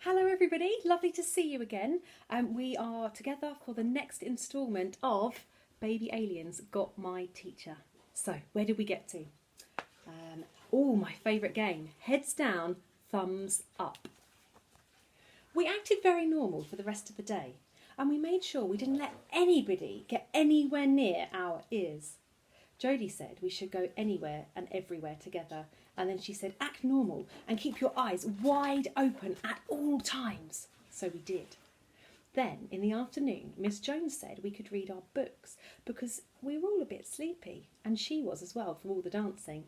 Hello everybody, lovely to see you again. We are together for the next instalment of Baby Aliens Got My Teacher. So, where did we get to? My favourite game, heads down, thumbs up. We acted very normal for the rest of the day, and we made sure we didn't let anybody get anywhere near our ears. Jodie said we should go anywhere and everywhere together, and then she said act normal and keep your eyes wide open at all times. So we did. Then in the afternoon, Miss Jones said we could read our books because we were all a bit sleepy, and she was as well from all the dancing.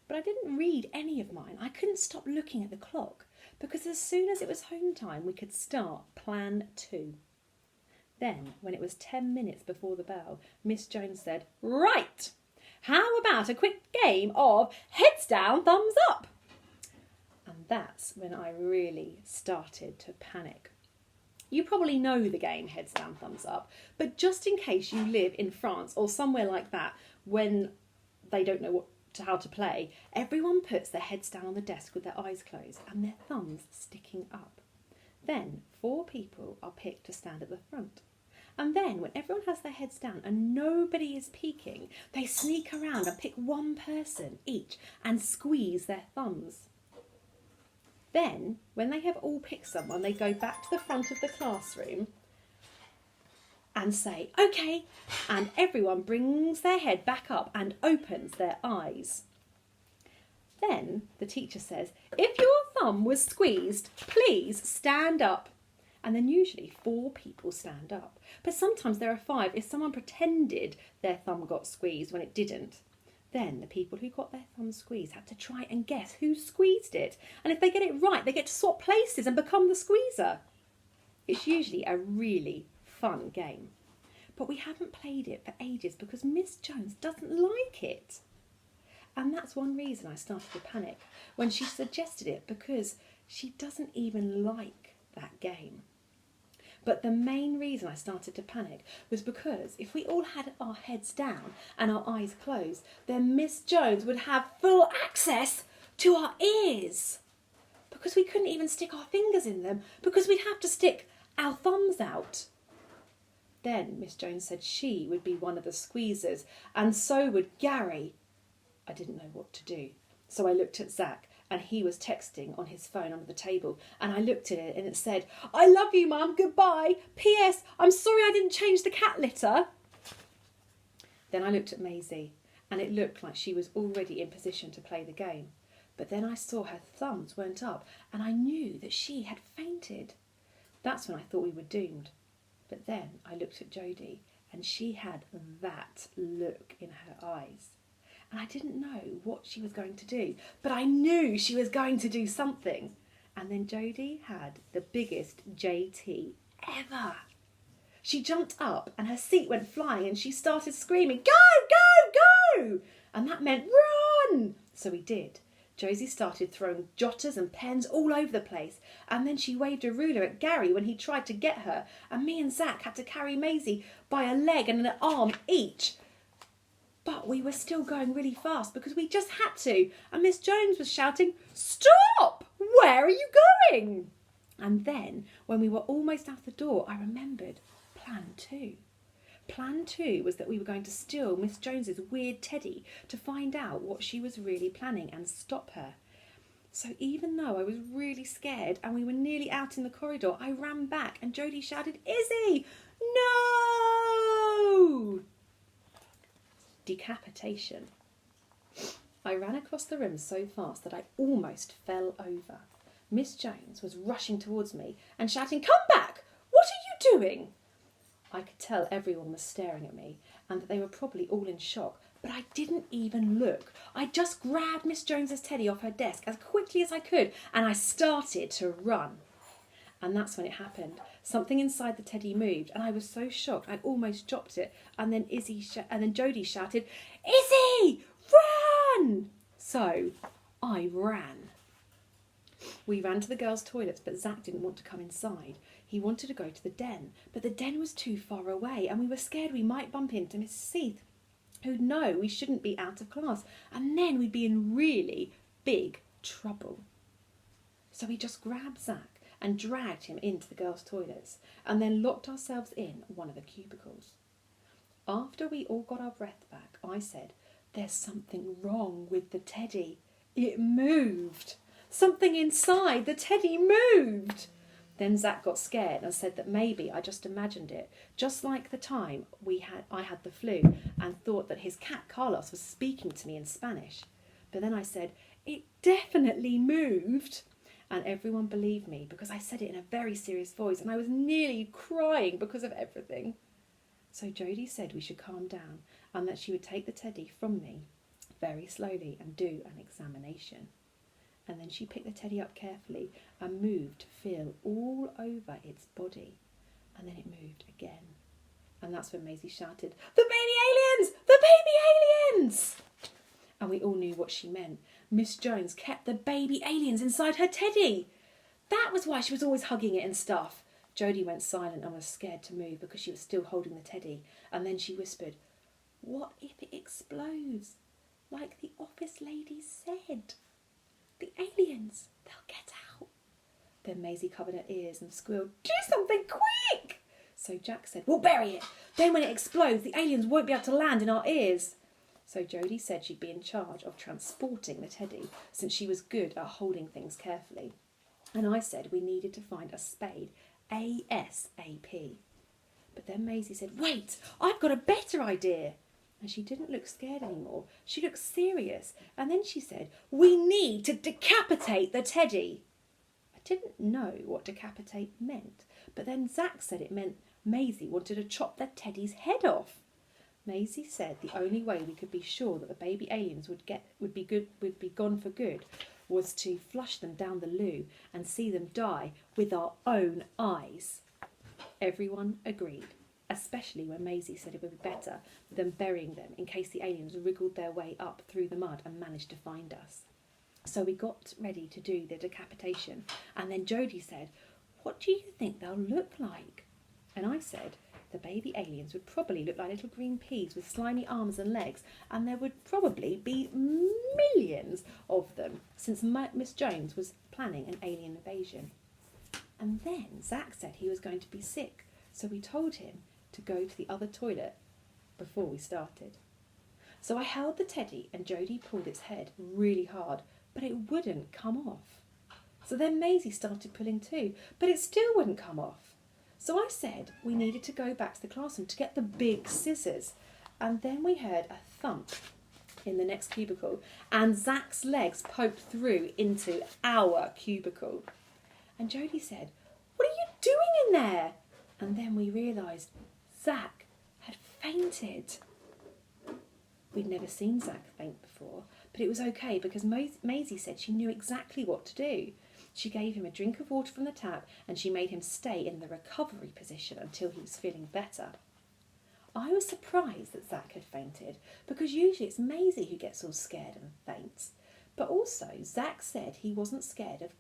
But I didn't read any of mine. I couldn't stop looking at the clock because as soon as it was home time we could start plan 2. Then, when it was 10 minutes before the bell, Miss Jones said, "Right, how about a quick game of heads down, thumbs up?" And that's when I really started to panic. You probably know the game heads down, thumbs up, but just in case you live in France or somewhere like that when they don't know how to play, everyone puts their heads down on the desk with their eyes closed and their thumbs sticking up. Then 4 people are picked to stand at the front. And then, when everyone has their heads down and nobody is peeking, they sneak around and pick one person each and squeeze their thumbs. Then, when they have all picked someone, they go back to the front of the classroom and say, "OK," and everyone brings their head back up and opens their eyes. Then the teacher says, "If your thumb was squeezed, please stand up." And then usually 4 people stand up. But sometimes there are 5 if someone pretended their thumb got squeezed when it didn't. Then the people who got their thumb squeezed had to try and guess who squeezed it. And if they get it right, they get to swap places and become the squeezer. It's usually a really fun game. But we haven't played it for ages because Miss Jones doesn't like it. And that's one reason I started to panic when she suggested it, because she doesn't even like that game. But the main reason I started to panic was because if we all had our heads down and our eyes closed, then Miss Jones would have full access to our ears, because we couldn't even stick our fingers in them because we'd have to stick our thumbs out. Then Miss Jones said she would be one of the squeezers, and so would Gary. I didn't know what to do, so I looked at Zach, and he was texting on his phone under the table, and I looked at it and it said, "I love you, Mum, goodbye. P.S. I'm sorry I didn't change the cat litter." Then I looked at Maisie, and it looked like she was already in position to play the game. But then I saw her thumbs weren't up, and I knew that she had fainted. That's when I thought we were doomed. But then I looked at Jodie, and she had that look in her eyes. And I didn't know what she was going to do, but I knew she was going to do something. And then Jodie had the biggest JT ever. She jumped up and her seat went flying and she started screaming, "Go, go, go!" And that meant run! So we did. Josie started throwing jotters and pens all over the place, and then she waved a ruler at Gary when he tried to get her, and me and Zach had to carry Maisie by a leg and an arm each. But we were still going really fast because we just had to, and Miss Jones was shouting, "Stop! Where are you going?" And then, when we were almost out the door, I remembered plan 2. Plan 2 was that we were going to steal Miss Jones's weird teddy to find out what she was really planning and stop her. So even though I was really scared and we were nearly out in the corridor, I ran back and Jodie shouted, "Izzy, no!" Decapitation. I ran across the room so fast that I almost fell over. Miss Jones was rushing towards me and shouting, "Come back! What are you doing?" I could tell everyone was staring at me and that they were probably all in shock, but I didn't even look. I just grabbed Miss Jones's teddy off her desk as quickly as I could and I started to run. And that's when it happened. Something inside the teddy moved and I was so shocked I almost dropped it, and then Jodie shouted, "Izzy, run!" So I ran. We ran to the girls' toilets, but Zach didn't want to come inside. He wanted to go to the den, but the den was too far away and we were scared we might bump into Mrs. Seath, who'd know we shouldn't be out of class, and then we'd be in really big trouble. So we just grabbed Zach and dragged him into the girls' toilets and then locked ourselves in one of the cubicles. After we all got our breath back, I said, "There's something wrong with the teddy. It moved. Something inside the teddy moved." Then Zach got scared and said that maybe I just imagined it, just like the time I had the flu and thought that his cat Carlos was speaking to me in Spanish. But then I said, "It definitely moved." And everyone believed me because I said it in a very serious voice and I was nearly crying because of everything. So Jodie said we should calm down and that she would take the teddy from me very slowly and do an examination. And then she picked the teddy up carefully and moved to feel all over its body. And then it moved again. And that's when Maisie shouted, "The baby aliens! The baby aliens!" And we all knew what she meant. Miss Jones kept the baby aliens inside her teddy. That was why she was always hugging it and stuff. Jodie went silent and was scared to move because she was still holding the teddy. And then she whispered, "What if it explodes? Like the office lady said. The aliens, they'll get out." Then Maisie covered her ears and squealed, "Do something quick!" So Jack said, "We'll bury it. Then when it explodes, the aliens won't be able to land in our ears." So Jodie said she'd be in charge of transporting the teddy since she was good at holding things carefully. And I said we needed to find a spade ASAP. But then Maisie said, "Wait, I've got a better idea." And she didn't look scared anymore. She looked serious. And then she said, "We need to decapitate the teddy." I didn't know what decapitate meant. But then Zach said it meant Maisie wanted to chop the teddy's head off. Maisie said the only way we could be sure that the baby aliens would be gone for good was to flush them down the loo and see them die with our own eyes. Everyone agreed, especially when Maisie said it would be better than burying them in case the aliens wriggled their way up through the mud and managed to find us. So we got ready to do the decapitation, and then Jodie said, "What do you think they'll look like?" And I said, the baby aliens would probably look like little green peas with slimy arms and legs, and there would probably be millions of them, since Miss Jones was planning an alien invasion. And then Zach said he was going to be sick, so we told him to go to the other toilet before we started. So I held the teddy and Jodie pulled its head really hard, but it wouldn't come off. So then Maisie started pulling too, but it still wouldn't come off. So I said we needed to go back to the classroom to get the big scissors. And then we heard a thump in the next cubicle and Zach's legs poked through into our cubicle. And Jodie said, "What are you doing in there?" And then we realised Zach had fainted. We'd never seen Zach faint before, but it was okay because Maisie said she knew exactly what to do. She gave him a drink of water from the tap and she made him stay in the recovery position until he was feeling better. I was surprised that Zach had fainted because usually it's Maisie who gets all scared and faints. But also Zach said he wasn't scared of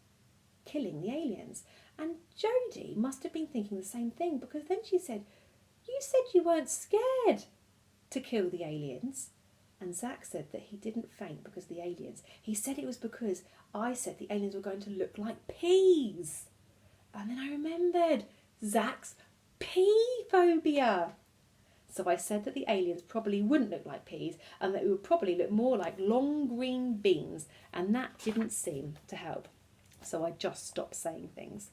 killing the aliens, and Jodie must have been thinking the same thing because then she said, "You said you weren't scared to kill the aliens." And Zach said that he didn't faint because of the aliens. He said it was because I said the aliens were going to look like peas. And then I remembered Zach's pea phobia. So I said that the aliens probably wouldn't look like peas and that it would probably look more like long green beans, and that didn't seem to help. So I just stopped saying things.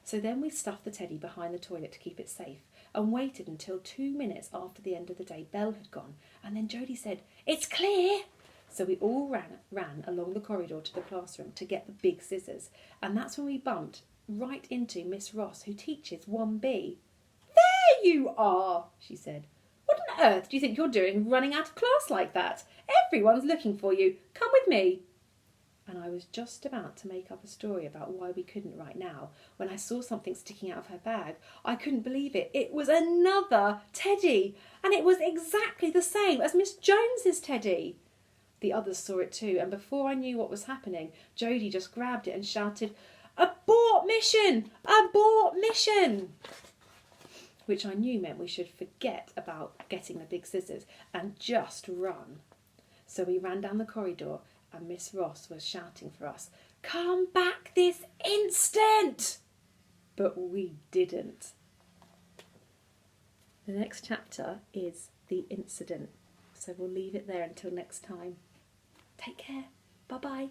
So then we stuffed the teddy behind the toilet to keep it safe and waited until 2 minutes after the end of the day bell had gone. And then Jodie said, "It's clear." So we all ran along the corridor to the classroom to get the big scissors. And that's when we bumped right into Miss Ross, who teaches 1B. "There you are," she said. "What on earth do you think you're doing running out of class like that? Everyone's looking for you. Come with me." And I was just about to make up a story about why we couldn't right now when I saw something sticking out of her bag. I couldn't believe it. It was another teddy, and it was exactly the same as Miss Jones's teddy. The others saw it too, and before I knew what was happening, Jodie just grabbed it and shouted, "Abort mission! Abort mission!" Which I knew meant we should forget about getting the big scissors and just run. So we ran down the corridor and Miss Ross was shouting for us, come back this instant. But we didn't. The next chapter is the incident. So we'll leave it there until next time. Take care. Bye-bye.